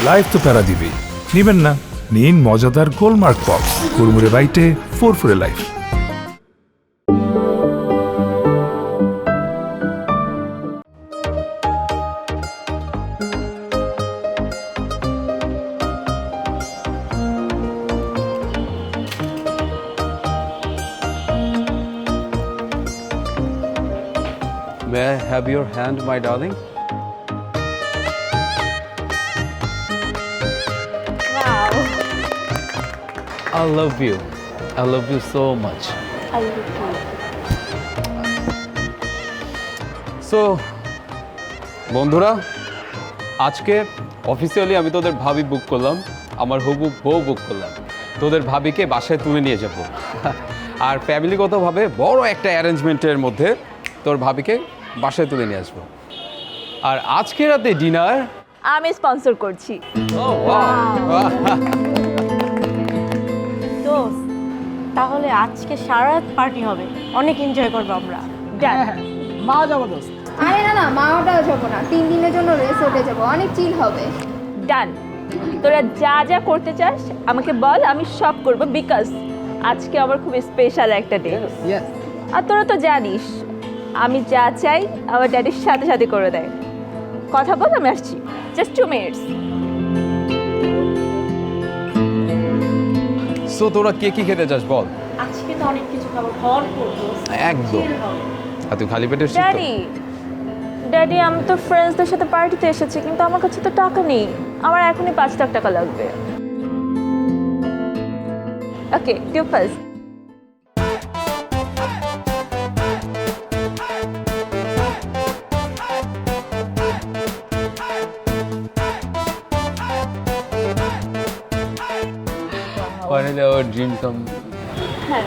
Life তো প্যারা দিবেই, নিবেন না? নিন মজাদার গোলমার্ক পপস, কুড়মুড়ে বাইটে ফুরফুরে life. May I have your hand, my darling? Wow. I love you. I love you so much. I love you. So, বন্ধুরা, আজকে অফিসিয়ালি আমি তোদের ভাবি বুক করলাম, আমার হবু বউ বুক করলাম। তোদের ভাবিকে বাসায় তুলে নিয়ে যাব আর ফ্যামিলিগতভাবে বড় একটা অ্যারেঞ্জমেন্টের মধ্যে তোর ভাবিকে বাসায় তুলে নিয়ে আসবো। আর আজকে রাতে ডিনার আমি স্পন্সর করছি। দোস্ত, তাহলে আজকে সারা রাত পার্টি হবে, অনেক এনজয় করবো আমরা। মা যাবো দোস্ত। আরে না না, মা ওটাও যাবো না, 3 দিনের জন্য রেসোর্টে যাবো, অনেক চিল হবে। ডান। তোরা যা যা করতে চাস আমাকে বল, আমি সব করব, বিকজ আজকে আমার খুব স্পেশাল একটা ডে। ইয়েস। আর তোরা তো জানিস আমি যা চাই আমার ড্যাডির সাথে সাথে করে দেয়। কথা বল, আমি আসছি, জাস্ট 2 মিনিটস। সো তোরা কে কি খেতে চাস বল? আজকে তো অনেক কিছু খাবো, ভরপুর দোস্ত। একদম। chill হবে। আর তুই খালি পেটে ড্যাডি, ড্যাডি আমি তো ফ্রেন্ডসদের সাথে পার্টিতে এসেছি, কিন্তু আমার কাছে তো টাকা নেই, আমার এখনই 5 লাখ টাকা লাগবে। Okay, you first. Finally our dream come. হ্যাঁ,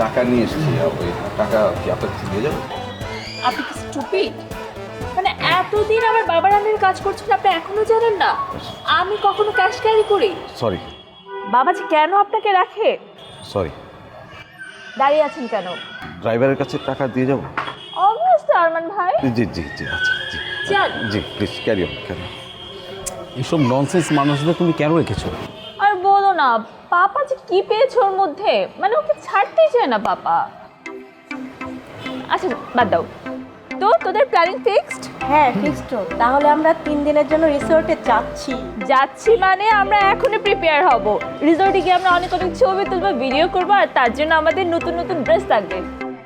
টাকা নিয়ে এসেছি, ওই টাকা কি আপনার কাছে দিয়ে যাবো? আপনি কি স্টুপিড? মানে এতদিন আমার বাবার আন্ডারে কাজ করছেন, আপনি এখনো জানেন না আমি কখনো ক্যাশ ক্যারি করি? সরি বাবাজি কেন আপনাকে রাখে? সরি, দাঁড়িয়ে আছেন কেন? ড্রাইভারের কাছে টাকা দিয়ে যাবো? অবভিয়াসলি আরমান ভাই, জি জি জি, আচ্ছা জি যান। জি, প্লিজ ক্যারি অন, ক্যারি। এইসব ননসেন্স মানুষদের তুমি কেন রেখেছো? আর বলো না, পাপা যে কি পেয়েছে ওর মধ্যে, মানে ওকে ছাড়তেই চায় না পাপা। আচ্ছা বাদ দাও তো, তোদের প্ল্যানিং ফিক্সড? হ্যাঁ ফিক্সড। তাহলে আমরা 3 দিনের জন্য রিসোর্টে যাচ্ছি। যাচ্ছি মানে আমরা এখনই প্রিপেয়ার হব। রিসোর্টে গিয়ে আমরা অনেক অনেক ছবি তুলবো, ভিডিও করবো, আর তার জন্য আমাদের নতুন নতুন ড্রেস লাগবে।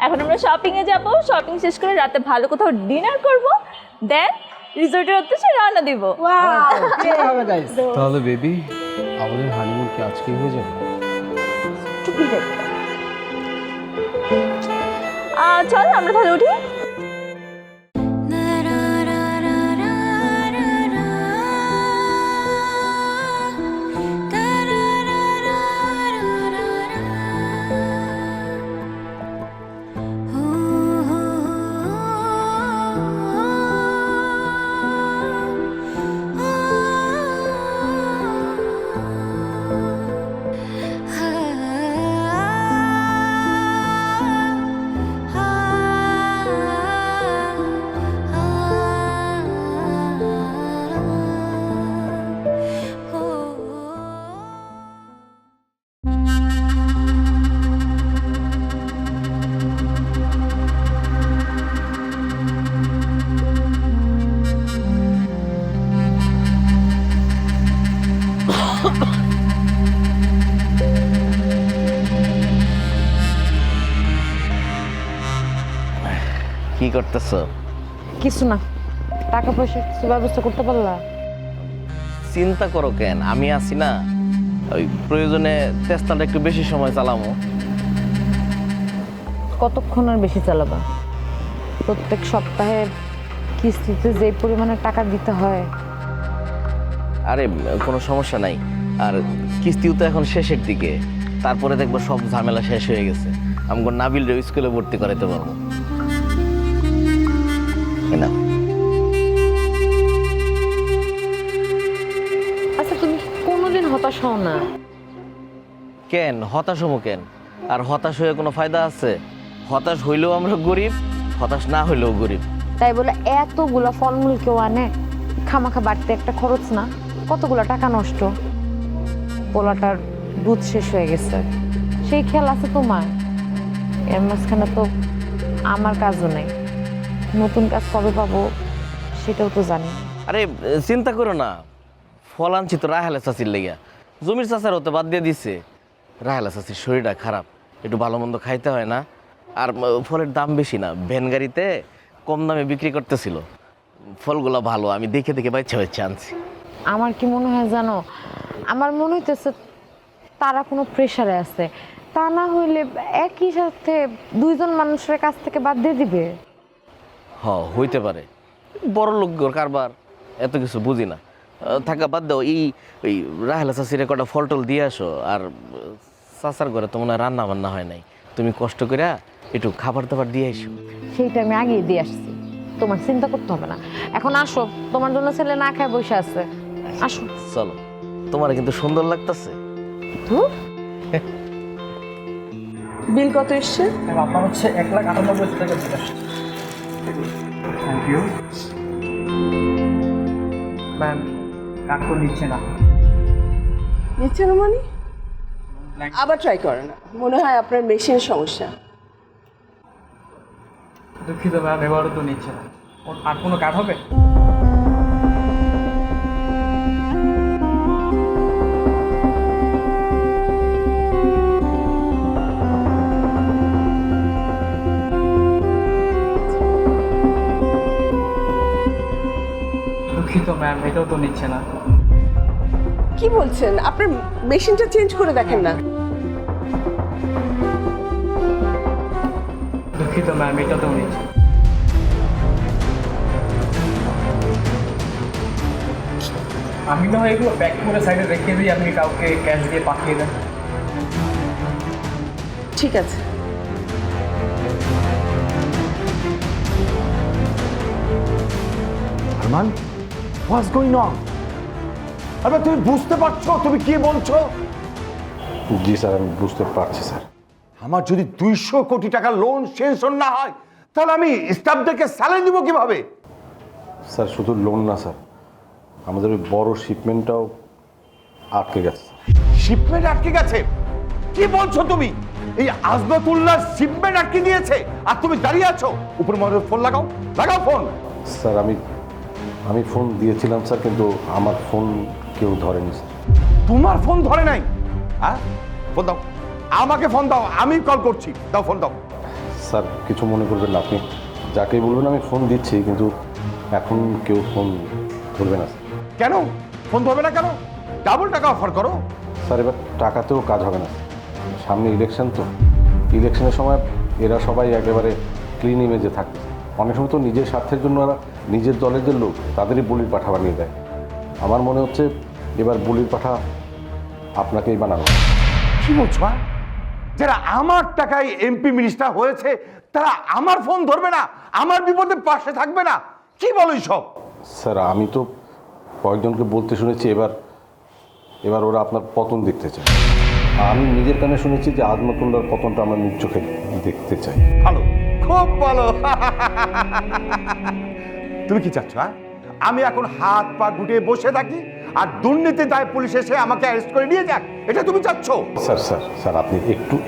এখন আমরা শপিংয়ে যাব, শপিং শেষ করে রাতে ভালো কোথাও ডিনার করব, দেন রিসোর্টের উদ্দেশ্যে রওনা দিব। হবে গাইস। তাহলে বেবি, আমাদের হানিমুন কি আজকেই হয়ে যাবে? চল আমরা তাহলে উঠি। কি করতেছ? কিছু না, টাকা পয়সার কিছু ব্যবস্থা করতে পারলা? চিন্তা করো কেন, আমি আছি না। ওই প্রয়োজনে তেস্তাটা একটু বেশি সময় চালামো। কতক্ষণ আর বেশি চালাবা? প্রত্যেক সপ্তাহে কিস্তিতে যে পরিমাণে টাকা দিতে হয়। আরে কোনো সমস্যা নাই, আর কিস্তিও তো এখন শেষের দিকে, তারপরে দেখবো সব ঝামেলা শেষ হয়ে গেছে। আমাকে নাবিল স্কুলে ভর্তি করাইতে পারবো না। আচ্ছা, তুমি কোনোদিন হতাশ হও না? কেন হতাশ হবো কেন? আর হতাশ হয়ে কোনো ফায়দা আছে? হতাশ হইলেও আমরা গরিব, হতাশ না হইলেও গরিব। তাই বলে এতগুলা ফলমূল কেউ আনে? খামাখা বাড়তে একটা খরচ না? কতগুলো টাকা নষ্ট, পোলাটার দুধ শেষ হয়ে গেছে, সেই খেয়াল আছে তোমার? এর মাঝখানে তো আমার কাজও নেই, নতুন কাজ কবে পাবো সেটাও তো জানি না। আরে চিন্তা করো না, ফল আনছি তো রাহেলা চাচির লেগা, জমির চাচার হতে বাদ দিয়ে দিছে। রাহেলা চাচির শরীরটা খারাপ, একটু ভালো মন্দ খাইতে হয় না, আর ফলের দাম বেশি না, ভ্যান গাড়িতে কম দামে বিক্রি করতেছিল। ফলগুলো ভালো, আমি দেখে দেখে বাচ্চা আনছি। আমার কি মনে হয় জানো, আমার মনে হইতেছে তারা কোনো প্রেশারে আছে, তা না হইলে একই সাথে দুইজন মানুষের কাছ থেকে বাদ দিয়ে দিবে। হইতে পারে, বড় লোকর কারবার, এত কিছু বুঝি না। থাকা বাদ দাও, এই রাহেলা চাচিরে কটা ফল টল দিয়ে আসো। আর চাচার ঘরে তো মনে হয় রান্না বান্না হয় নাই, তুমি কষ্ট করে একটু খাবার দাবার দিয়ে এসো। সেইটা আমি আগেই দিয়ে আসছি, তোমার চিন্তা করতে হবে না। এখন আসো, তোমার জন্য ছেলে না খায় বসে আছে, আসো। চলো, তোমার কিন্তু সুন্দর লাগতেছে। বিল কত এসছে? আপনার হচ্ছে 1,98,000 টাকা বিল আসছে। থ্যাংক ইউ ম্যাম, কাট তো নিচ্ছে না। নিচ্ছে না মানে? আবার ট্রাই করে না, মনে হয় আপনার মেশিনের সমস্যা। দুঃখিত ম্যাম, এবারও তো নিচ্ছে না। ওর আর কোনো কাট হবে? দুঃখিত ম্যাম, এটাও তো নিচ্ছে না। কি বলছেন? আপনার মেশিনটা চেঞ্জ করে দেখেন না। দুঃখিত ম্যাম, এটাতেও নিচ্ছে। আমি না হয় এগুলো প্যাক করে সাইডে রেখে দিই, আপনি কাউকে ক্যাশ দিয়ে পাঠিয়ে দেন। ঠিক আছে। আরমান, হোয়াটস গোইং অন? আরে তুমি বুঝতে পারছো তুমি কি বলছো? জি স্যার, আমি বুঝতে পারছি স্যার। আমার যদি 200 কোটি টাকা লোন সেনশন না হয়, তাহলে আমি স্টাফদেরকে স্যালারি দিব কিভাবে? স্যার শুধু লোন না স্যার, আমাদের ওই বড় শিপমেন্টটাও আটকে গেছে। শিপমেন্ট আটকে গেছে? কি বলছো তুমি? এই আজমাতুল্লাহ শিপমেন্ট আটকে দিয়েছে আর তুমি দাঁড়িয়ে আছো? উপরে মনে ফোন লাগাও, লাগাও ফোন। স্যার আমি ফোন দিয়েছিলাম স্যার, কিন্তু আমার ফোন কেউ ধরেনি স্যার। তোমার ফোন ধরে নাই? হ্যাঁ, ফোন দাও, আমাকে ফোন দাও, আমি কল করছি, দাও ফোন দাও। স্যার কিছু মনে করবেন না, আপনি যাকেই বলবেন আমি ফোন দিচ্ছি, কিন্তু এখন কেউ ফোন ধরবে না স্যার। কেন ফোন ধরবে না কেন? ডাবল টাকা অফার করো। স্যার এবার টাকাতেও কাজ হবে না, সামনে ইলেকশন তো, ইলেকশনের সময় এরা সবাই একেবারে ক্লিন ইমেজে থাকে। অনেক সময় তো নিজের স্বার্থের জন্য এরা নিজের দলের যে লোক তাদেরই বলির পাঠা বানিয়ে দেয়। আমার মনে হচ্ছে এবার বলির পাঠা আপনাকেই বানানো। কি বলছো? যারা আমার টাকায় এমপি মিনিস্টার হয়েছে তারা আমার ফোন ধরবে না, আমার বিপদে পাশে থাকবে না? কি বলো সব? স্যার আমি তো কয়েকজনকে বলতে শুনেছি এবার ওরা আপনার পতন দেখতে চায়। আমি নিজের কানে শুনেছি যে আজমাতুল্লাহর পতনটা আমরা নিজ চোখে দেখতে চাই। ভালো, খুব ভালো। তুমি কি চাচ্ছ? আমি এখন হাত পা গুটিয়ে বসে থাকি আর দুর্নীতি দায় পুলিশ এসে আমাকে অ্যারেস্ট করে নিয়ে যাক, এটা তুমি চাচ্ছ? স্যার স্যার স্যার আপনি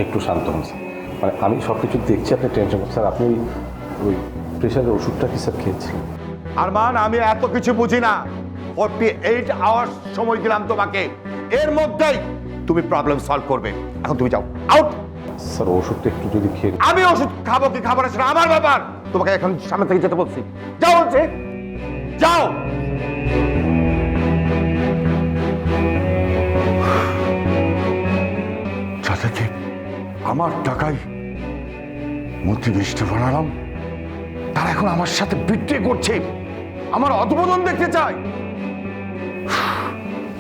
একটু শান্ত হন স্যার। মানে আমি সব কিছু দেখছি, আপনি টেনশন করছেন। স্যার আপনি ওই প্রেশারের ওষুধটা কি স্যার খেয়েছিলেন? আরমান, আমি এত কিছু বুঝি না। 48 আওয়ার্স সময় দিলাম তোমাকে, এর মধ্যেই তুমি প্রবলেম সলভ করবে। এখন তুমি যাও, আউট। স্যার ওষুধটা একটু যদি খেয়ে। আমি ওষুধ খাবো কি খাবো না সেটা আমার ব্যাপার, তোমাকে এখন সামনে থেকে যেতে বলছি। যাও বলছে, যাও। যাদেরকে আমার টাকায় মন্ত্রী মিনিস্টার বানালাম তারা এখন আমার সাথে বিট্রে করছে, আমার অধঃপতন দেখতে চায়।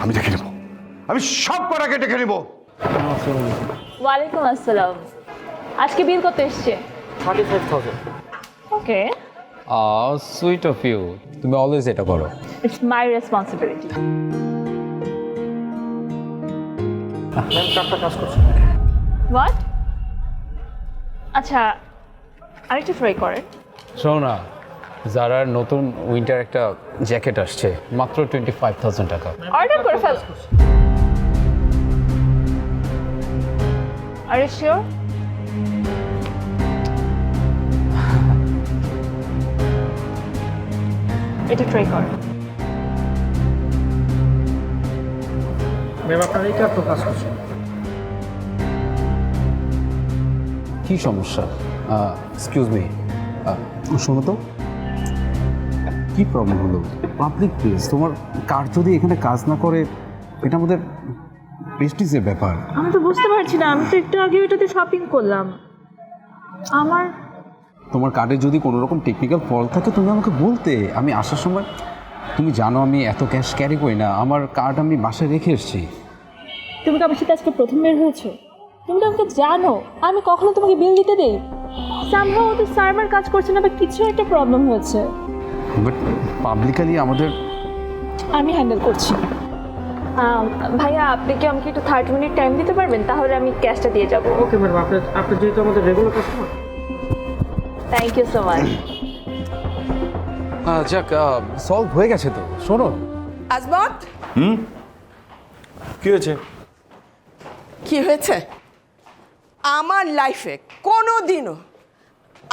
আমি দেখে নেব, আমি সব কটাকে দেখে নেব। ওয়ালাইকুম আসসালাম। আজকে বিল কত এসছে? 35,000। ওকে, সুইট অফ ইউ, তুমি অলওয়েজ এটা করো। It's my responsibility. ম্যাম, কার্ডটা কাজ করছে। হোয়াট? আচ্ছা, আরেকটু ফ্রাই করেন। শোনো না, জারার নতুন উইন্টার একটা জ্যাকেট আসছে, মাত্র 25,000 টাকা। অর্ডার করে ফেল। Are you sure? এটা ট্রাই কর। ম্যাম আপনার এটা তো কাজ করছে। কি সমস্যা? এক্সকিউজ মি, শোনো তো, কি প্রবলেম হলো? পাবলিক প্লেস, তোমার কার যদি এখানে কাজ না করে, এটা আমাদের প্রেস্টিজের ব্যাপার। আমি তো বুঝতে পারছি না, আমি তো একটু আগে ওইটাতে শপিং করলাম। আমার তোমার কার্ডে যদি কোনো রকম টেকনিক্যাল ফল্ট থাকে তুমি আমাকে বলতে। আমি আসার সময়, তুমি জানো আমি এত ক্যাশ ক্যারি করি না, আমার কার্ড আমি বাসায় রেখে এসেছি। তুমি তো আমার সাথে আজকে প্রথম বের হয়েছো, তুমি তো আমাকে জানো আমি কখনো তোমাকে বিল দিতে দেই? সামহাও তো সার্ভার কাজ করছে না বা কিছু একটা প্রবলেম হয়েছে। বাট পাবলিকালি আমাদের, আমি হ্যান্ডেল করছি। ভাইয়া আপনি কি আমাকে একটু 30 মিনিট টাইম দিতে পারবেন? তাহলে আমি ক্যাশটা দিয়ে যাবো। ওকে ম্যাডাম, আপনি যেহেতু আমাদের regular customer. Thank you so much. যাক, সলভ হয়ে গেছে তো। শোনো, আজমত, কি হয়েছে? কি হয়েছে? আমার লাইফে কোনো দিনও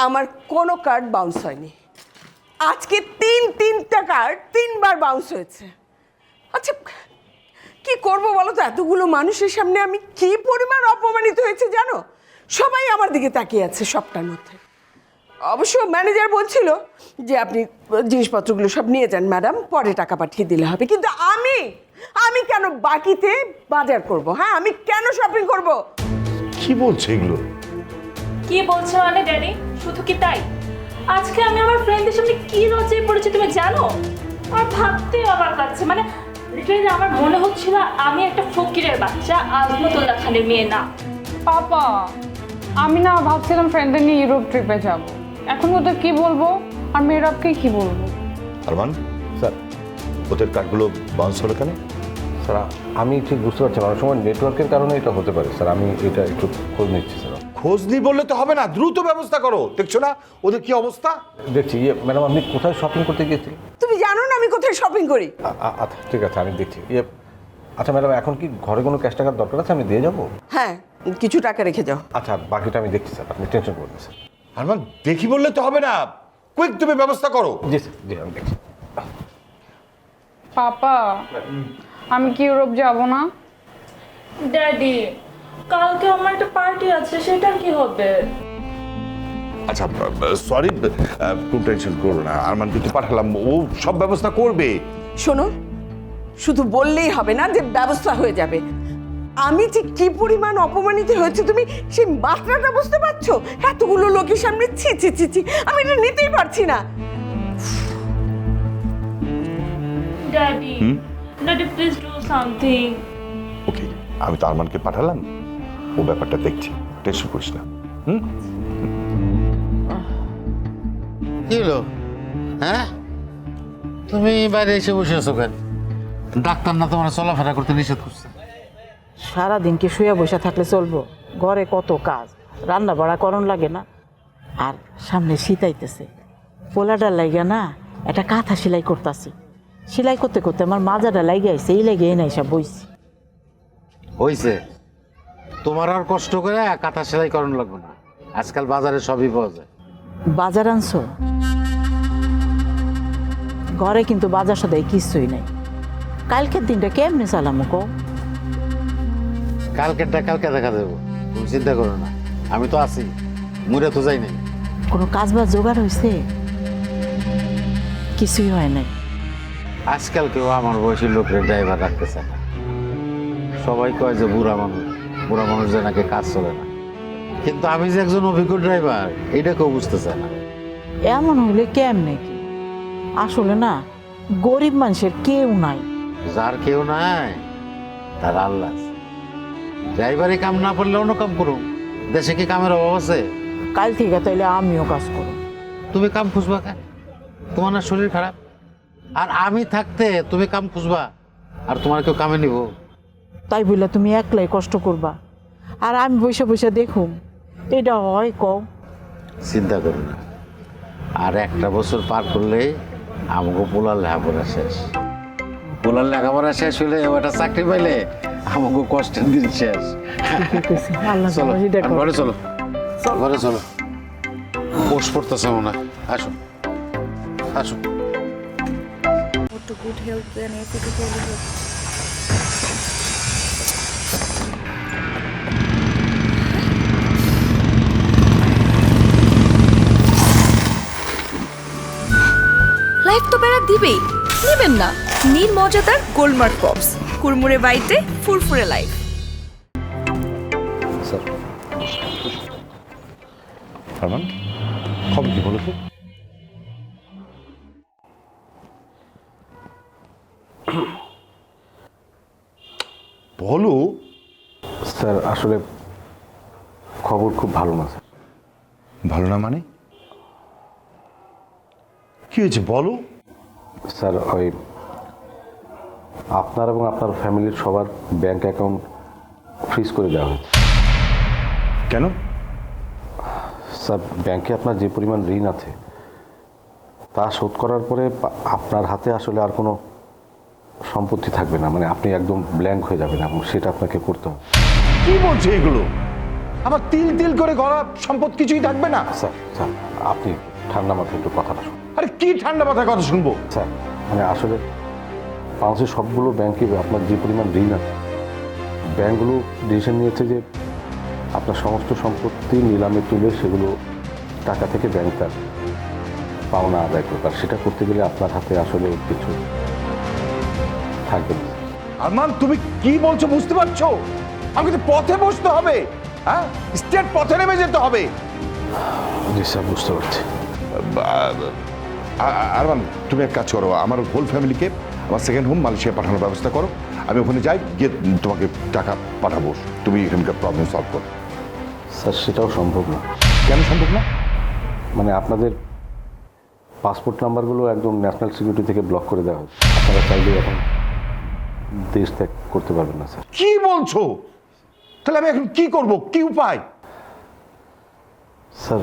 আমার কোনো কার্ড বাউন্স হয়নি। আজকে তিনটা কার্ড 3 বার বাউন্স হয়েছে। আচ্ছা কি করব বলো তো, এতগুলো মানুষের সামনে আমি কি পরিমাণ অপমানিত হয়েছে জানো? সবাই আমার দিকে তাকিয়ে আছে সবটার মধ্যে। অবশ্য ম্যানেজার বলছিল যে আপনি জিনিসপত্রগুলো সব নিয়ে যান ম্যাডাম, পরে টাকা পাঠিয়ে দিলে হবে। কিন্তু আমি কেন বাকিতে বাজার করব? হ্যাঁ, আমি কেন শপিং করব? কি বলছে এগুলো? কি বলছো মানে ড্যাডি? শুধু কি তাই? আজকে আমি আমার ফ্রেন্ডদের সামনে কি লজ্জায় পড়েছি তুমি জানো? আর ভাবতে অবাক লাগছে, মানে লিটারালি আমার মনে হচ্ছিল আমি একটা ফকিরের বাচ্চা, আজমতুল্লাহ খানের মেয়ে না। পাপা, আমি না ভাবছিলাম ফ্রেন্ডদের নিয়ে ইউরোপ ট্রিপে যাব। এখন ওদের কি বলবো আর মেয়েরাবকে কি বলবো? আরমান স্যার, ওদের কার্ডগুলো বাউন্স হলো কেন? স্যার আমি ঠিক বুঝতে পারছি না, অনেক সময় নেটওয়ার্কের কারণে এটা হতে পারে স্যার। আমি এটা একটু খোঁজ নিচ্ছি স্যার। খোঁজ নি বললে তো হবে না, দ্রুত ব্যবস্থা করো। দেখছো না ওদের কি অবস্থা? দেখছি। ম্যাডাম আপনি কোথায় শপিং করতে গিয়েছিলেন? তুমি জানো না আমি কোথায় শপিং করি? আচ্ছা ঠিক আছে, আমি দেখছি। আচ্ছা ম্যাডাম, এখন কি ঘরে কোনো ক্যাশ টাকার দরকার আছে? আমি দিয়ে যাবো। হ্যাঁ, কিছু টাকা রেখে যাও। আচ্ছা বাকিটা আমি দেখছি স্যার, আপনি টেনশন করবেন স্যার। আরমান দেখি বললে তো হবে না, কুইক তুমি ব্যবস্থা করো। জি স্যার, জি আমি দেখছি। পাপা, আমি কি ইউরোপ যাব না? ড্যাডি কালকে আমার একটা পার্টি আছে, সেটা কি হবে? আচ্ছা সরি, কোনো টেনশন করো না, আরমান কিন্তু পাঠালাম, ও সব ব্যবস্থা করবে। শোনো, শুধু বললেই হবে না যে ব্যবস্থা হয়ে যাবে। আমি ঠিক কি পরিমাণ অপমানিত হয়েছে তুমি সেই মাত্রাটা বুঝতে পারছো? এতগুলো লোকের সামনে ছি ছি ছি ছি, আমি এটা নিতেই পারছি না। Daddy daddy please do something. Okay, আমি তো আরমানকে পাঠালাম, ও ব্যাপারটা দেখছি, টেনশন করিস না। কি হলো? হ্যাঁ, তুমি বাইরে এসে বসে আছো কেন? ডাক্তার না তোমার চলাফেরা করতে নিষেধ করছে? সারাদিন কি শুয়ে বসে থাকলে চলবো? ঘরে কত কাজ, রান্না বাড়া করণ লাগে না? আর সামনে শীত আইতেছে, পোলাডার লাইগা না একটা কাঁথা সেলাই করতেছি। সেলাই করতে করতে আমার মাজাটা লাইগে আইছে, এই লেগে নাই সব বইছি। হইছে, তোমার আর কষ্ট করে কাঁথা সেলাই করানো লাগবে না, আজকাল বাজারে সবই পাওয়া যায়। বাজার আনছো? ঘরে কিন্তু বাজার সদাই কিছুই নাই। কালকের দিনটা কেমনে চালামো কো? কালকেরটা কালকে দেখা দেবো, তুমি চিন্তা করো না, আমি তো আছি, মুড়ে তো যাই নাই। কোনো কাজ বাজ জোগাড় হয়েছে? কিছুই হয় নাই। আজকাল কেউ আমার বয়সী লোকের ড্রাইভার রাখতেছে না, সবাই কয় যে বুড়া মানুষ যে নাকি কাজ চলে না। কিন্তু আমি যে একজন অভিজ্ঞ ড্রাইভার, এটা কেউ বুঝতেছে না। এমন হইলে কেমনে কি? আসলে না, গরিব মানুষের কেউ নাই। যার কেউ নাই তার আল্লাহ। ড্রাইভারে কাম না পারলে অন্য কাম করুন, দেশে কি কামের অভাব আছে? কাল থেকে তাইলে আমিও কাজ করব। তুমি কাম খুঁজবা কেন? তোমার না শরীর খারাপ? আর আমি থাকতে তুমি কাম খুঁজবা আর তোমার কেউ কামে নিব? তাই বললে তুমি একলাই কষ্ট করবা আর আমি বসে বসে দেখুম? এটা হয় কও? চিন্তা করো না, আর একটা বছর পার করলে আমাকে পোলার লেখাপড়া শেষ। পোলার লেখাপড়া শেষ হলে একটা চাকরি পাইলে আমাকে কষ্টের দিন শেষ। চলো ঘরে চলো, ঘরে চলো। পোষ পড়তেছে মনে হয়। আসো আসো। গুড হেলথ দেন এসিকে চলে যাবে। লাইফ তো বেড়া দিবেই, নেবেন না? নীল মজাদার গোলমার্ক পপস, কুরমুরে বাইটে ফুরফুরে লাইফ। স্যার আরমান, খবর কি বলো তো? বলো। স্যার আসলে খবর খুব ভালো না স্যার। ভালো না মানে? কি হয়েছে বলো। স্যার ওই আপনার এবং আপনার ফ্যামিলির সবার ব্যাংক অ্যাকাউন্ট ফ্রিজ করে দেওয়া হয়েছে। কেন? স্যার ব্যাংকে আপনার যে পরিমাণ ঋণ আছে তা শোধ করার পরে আপনার হাতে আসলে আর কোনো সম্পত্তি থাকবে না, মানে আপনি একদম ব্ল্যাঙ্ক হয়ে যাবেন এবং সেটা আপনাকে করতে হবে। কি বলছে এগুলো? আবার তিল তিল করে গড়া সম্পদ কিছুই থাকবে না? স্যার স্যার আপনি ঠান্ডা মাথায় একটু কথাটা শুনুন। আরে কি ঠান্ডা মাথায় কথা শুনবো? স্যার মানে আসলে বাংলাদেশের সবগুলো ব্যাংকে আপনার যে পরিমাণ ঋণ আছে ব্যাংকগুলো ডিসিশন নিয়েছে যে আপনার সমস্ত সম্পত্তি নিলামে তুলে সেগুলো টাকা থেকে ব্যাংক তার পাওনা আদায় করবে। আর সেটা করতে গেলে আপনার হাতে আসলে কিছু থাকবে না। আরমান তুমি কি বলছো বুঝতে পারছো? আমাকে তো পথে বসতে হবে, হ্যাঁ স্টেট পথে নেমে যেতে হবে। জি স্যার বুঝতে পারছি। আরমান তুমি এক কাজ করো, আমার হোল ফ্যামিলিকে আমার সেকেন্ড হোম মালয়েশিয়া পাঠানোর ব্যবস্থা করো। আমি ওখানে যাই, গিয়ে তোমাকে টাকা পাঠাবো, তুমি এখানকার প্রবলেম সলভ করো। স্যার সেটাও সম্ভব না। কেন সম্ভব না? মানে আপনাদের পাসপোর্ট নাম্বারগুলো একদম ন্যাশনাল সিকিউরিটি থেকে ব্লক করে দেওয়া হয়েছে। আপনারা চাইলে এখন দেশ ত্যাগ করতে পারবেন না স্যার। কি বলছো? তাহলে আমি এখন কি করব, কি উপায়? স্যার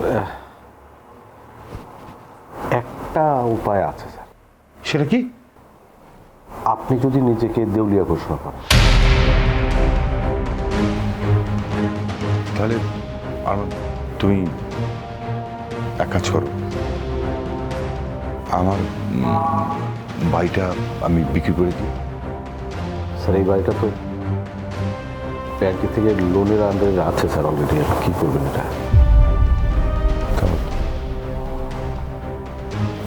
একটা উপায় আছে স্যার। সেটা কি? আপনি যদি নিজেকে দেউলিয়া ঘোষণা করেন তাহলে তুমি এক কাজ করো, আমার বাড়িটা আমি বিক্রি করে দিই। স্যার এই বাড়িটা তো ব্যাংকের থেকে লোনের আন্ডারে আছে স্যার অলরেডি। কী করবেন এটা?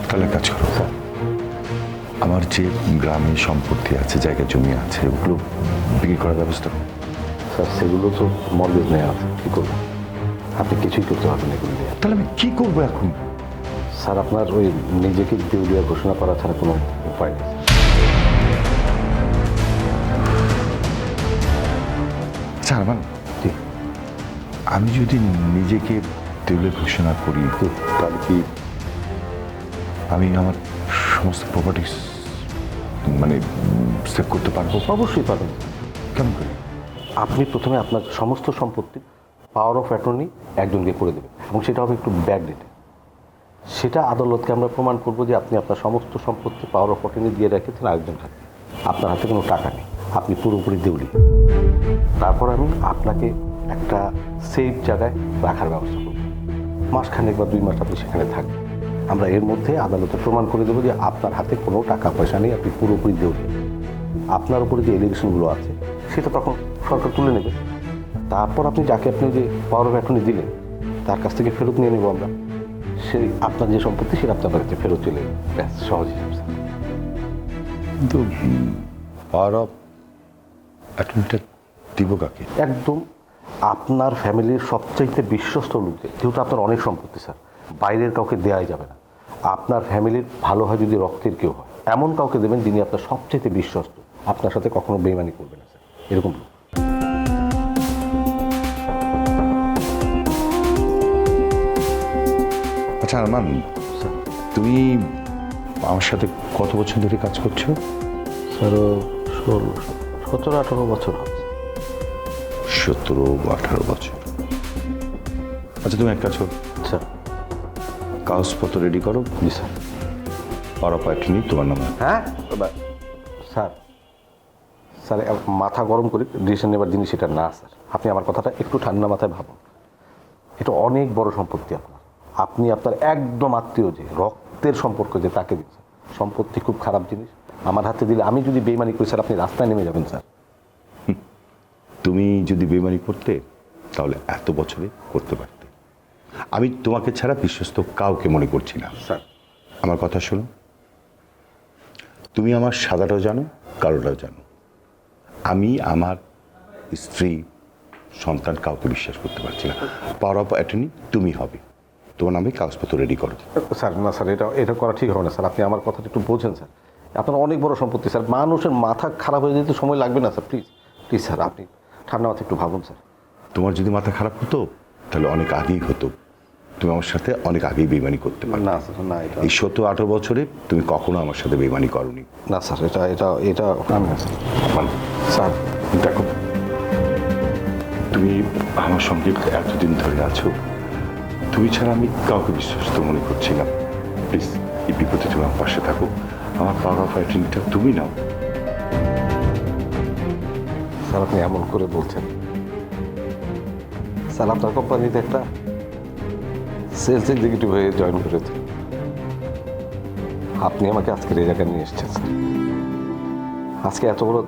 তাহলে কাজ করো স্যার, আমার যে গ্রামে সম্পত্তি আছে, জায়গা জমি আছে, ওগুলো বিক্রি করার ব্যবস্থা করো। স্যার সেগুলো তো মর্গেজ নেওয়া আছে, কী করবেন? আপনি কিছুই করতে পারবেন এগুলো নিয়ে। তাহলে আমি কী করবো এখন? স্যার আপনার ওই নিজেকে দেউলিয়া ঘোষণা করা ছাড়া কোনো উপায় নেই। স্যার আমি যদি নিজেকে দেউলিয়া ঘোষণা করি তাহলে কি আমি আমার সমস্ত প্রপার্টিস মানে সেভ করতে পারবো? অবশ্যই পারবেন। কেমন করে? আপনি প্রথমে আপনার সমস্ত সম্পত্তি পাওয়ার অফ অ্যাটর্নি একজনকে করে দেবেন এবং সেটা হবে একটু ব্যাক ডেটে। সেটা আদালতকে আমরা প্রমাণ করবো যে আপনি আপনার সমস্ত সম্পত্তি পাওয়ার অফ অ্যাটর্নি দিয়ে রেখেছেন আরেকজন হাতে। আপনার হাতে কোনো টাকা নেই, আপনি পুরোপুরি দেউলি। তারপর আমি আপনাকে একটা সেফ জায়গায় রাখার ব্যবস্থা করব। মাসখানেক বা 2 মাস আপনি সেখানে থাকবেন। আমরা এর মধ্যে আদালতে প্রমাণ করে দেবো যে আপনার হাতে কোনো টাকা পয়সা নেই, আপনি পুরোপুরি দেউলি। আপনার উপরে যে এলিগেশনগুলো আছে সেটা তখন সরকার তুলে নেবে। তারপর আপনি যাকে আপনি যে পাওয়ার অফ অ্যাটর্নি দিলেন তার কাছ থেকে ফেরত নিয়ে নেব আমরা। সেই আপনার যে সম্পত্তি সেটা আপনার বাড়িতে ফেরত চলে ব্যাস, সহজ হিসাব স্যার। কিন্তু পাওয়ার অফ অ্যাটর্নিটা দিব কাকে? একদম আপনার ফ্যামিলির সবচাইতে বিশ্বস্ত লোকদের, যেহেতু আপনার অনেক সম্পত্তি স্যার, বাইরের কাউকে দেওয়াই যাবে না। আপনার ফ্যামিলির ভালো হয় যদি রক্তের কেউ হয় এমন কাউকে দেবেন যিনি আপনার সবচাইতে বিশ্বস্ত, আপনার সাথে কখনো বেইমানি করবে না স্যার, এরকম লোক। আচ্ছা আরমান, তুমি আমার সাথে কত বছর ধরে কাজ করছো? স্যার 17-18 বছর হবে। 17-18 বছর। আচ্ছা তুমি এক কাজ করো, স্যার কাগজপত্র রেডি করো। জি স্যার। পারাপায়টনি তোমার নামে। হ্যাঁ স্যার, স্যার মাথা গরম করে ডিসিশন নেবার জিনিস এটা না স্যার। আপনি আমার কথাটা একটু ঠান্ডা মাথায় ভাবুন। এটা অনেক বড় সম্পত্তি আপনার। আপনি আপনার একদম আত্মীয় যে রক্তের সম্পর্ক যে তাকে দিচ্ছেন। সম্পত্তি খুব খারাপ জিনিস, আমার হাতে দিলে আমি যদি বেইমানি করি স্যার আপনি রাস্তায় নেমে যাবেন স্যার। তুমি যদি বেমানি করতে তাহলে এত বছরে করতে পারতে। আমি তোমাকে ছাড়া বিশ্বস্ত কাউকে মনে করছি না। স্যার আমার কথা শোনো, তুমি আমার সাদাটাও জানো, কালোটাও জানো। আমি আমার স্ত্রী, সন্তান কাউকে বিশ্বাস করতে পারছি না। পাওয়ার অফ অ্যাটর্নি তুমি হবে। তোমার নামে কাগজপত্র রেডি করো। স্যার না স্যার, এটা করা ঠিক হবে না স্যার। আপনি আমার কথাটা একটু বোঝেন স্যার। আপনার অনেক বড় সম্পত্তি স্যার, মানুষের মাথা খারাপ হয়ে যেতে সময় লাগবে না স্যার। প্লিজ প্লিজ স্যার, আপনি ঠান্ডা মাথা একটু ভাবুন স্যার। তোমার যদি মাথা খারাপ হতো তাহলে অনেক আগেই হতো। তুমি আমার সাথে অনেক আগেই বেইমানি করতে পারো। না স্যার না, এটা এই 17-18 বছরে তুমি কখনো আমার সাথে বেইমানি করোনি। না স্যার, এটা এটা এটা আমি না স্যার। মানে স্যার দেখো, তুমি আমার সঙ্গে এতদিন ধরে আছো, তুমি ছাড়া আমি কাউকে বিশ্বস্ত মনে করছি না। প্লিজ এই বিপদে তুমি আমার পাশে থাকো। আমার পাওয়ার অফ অ্যাটর্নিটা তুমি নাও। স্যার আপনি এমন করে বলছেন স্যার, আপনার কোম্পানিতে একটা সেলস এক্সিকিউটিভ হয়ে জয়েন করেছে। আপনি আমাকে আজকের এই জায়গায় নিয়ে এসেছেন স্যার। আজকে এত বড়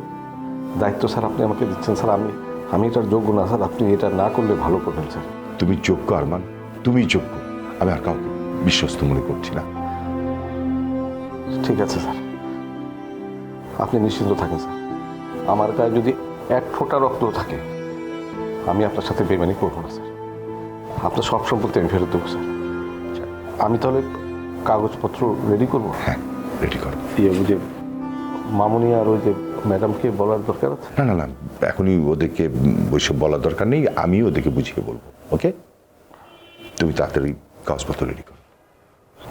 দায়িত্ব স্যার আপনি আমাকে দিচ্ছেন স্যার। আমি এটার যোগ্য না স্যার। আপনি এটা না করলে ভালো করবেন স্যার। তুমি যোগ্য আরমান, তুমি যোগ্য। আমি আর কাউকে বিশ্বস্ত মনে করছি না। ঠিক আছে স্যার, আপনি নিশ্চিন্ত থাকেন স্যার। আমার গায়ে যদি এক ফোঁটা রক্ত থাকে আমি আপনার সাথে বেমানি করবো না স্যার। আপনার সব সম্পত্তি আমি ফেরত দেবো স্যার। আমি তাহলে কাগজপত্র রেডি করবো? হ্যাঁ, রেডি করো। যে মামুনি আর ওই যে ম্যাডামকে বলার দরকার আছে? না না না, এখনই ওদেরকে ওইসব বলার দরকার নেই। আমি ওদেরকে বুঝিয়ে বলবো। ওকে, তুমি তাড়াতাড়ি কাগজপত্র রেডি করো।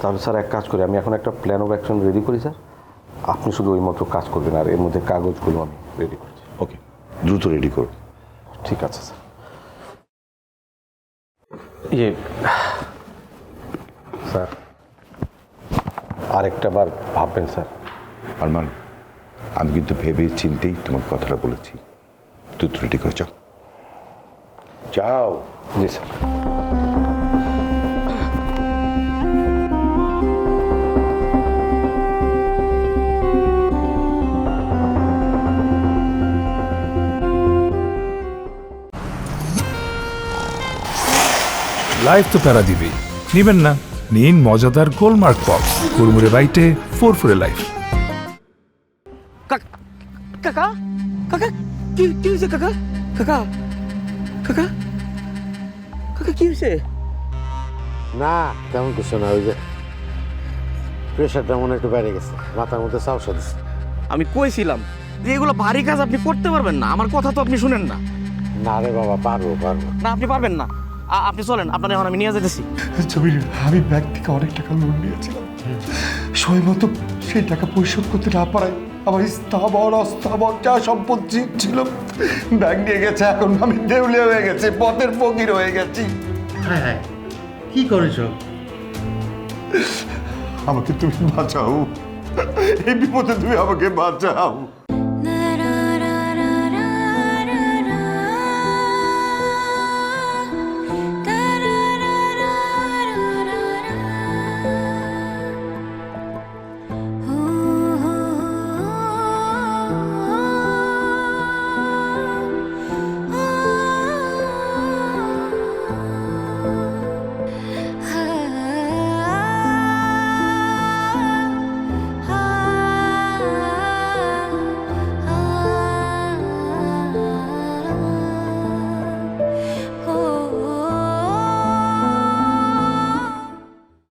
তাহলে স্যার এক কাজ করি, আমি এখন একটা প্ল্যান অফ অ্যাকশন রেডি করি স্যার। আপনি শুধু ওই মতো কাজ করবেন আর এর মধ্যে কাগজগুলো আমি রেডি করছি। ওকে, দ্রুত রেডি করো। ঠিক আছে স্যার। স্যার আরেকটা বার ভাববেন স্যার। আরমান, আমি কিন্তু ভেবে চিন্তেই তোমার কথাটা বলেছি। দ্রুত রেডি করে যাও। যাও। জি স্যার। লাইফ তো প্যারা দিবেই, নিবেন না? নিন মজাদার গোলমার্ক পপস, কুড়মুড়ে বাইটে ফোরফুরে লাইফ। কাকা কাকা কি কি হয়েছে কাকা? কাকা কাকা কাকা কি হয়েছে? না তেমন কিছু না, ওই যে প্রেশারটা মনে একটু বেড়ে গেছে, মাথার মধ্যে চাউসা দিচ্ছে। আমি কইছিলাম যে এগুলো ভারী কাজ আপনি করতে পারবেন না, আমার কথা তো আপনি শুনেন না। না রে বাবা, পারবো পারবো। না আপনি পারবেন না, আপনি চলেন, আপনার এখন আমি নিয়ে যেতেছি। জমির, আমি ব্যাংক থেকে অনেক টাকা লোন নিয়েছিলাম, সময় মতো সেই টাকা পরিশোধ করতে না পারায় আমার স্থাবর অস্থাবর যা সম্পত্তি ছিল ব্যাংক নিয়ে গেছে। এখন আমি দেউলিয়া হয়ে গেছি, পথের ফকির হয়ে গেছি। হ্যাঁ হ্যাঁ, কি করেছ? আমাকে তুমি বাঁচাও, এই বিপদে তুমি আমাকে বাঁচাও।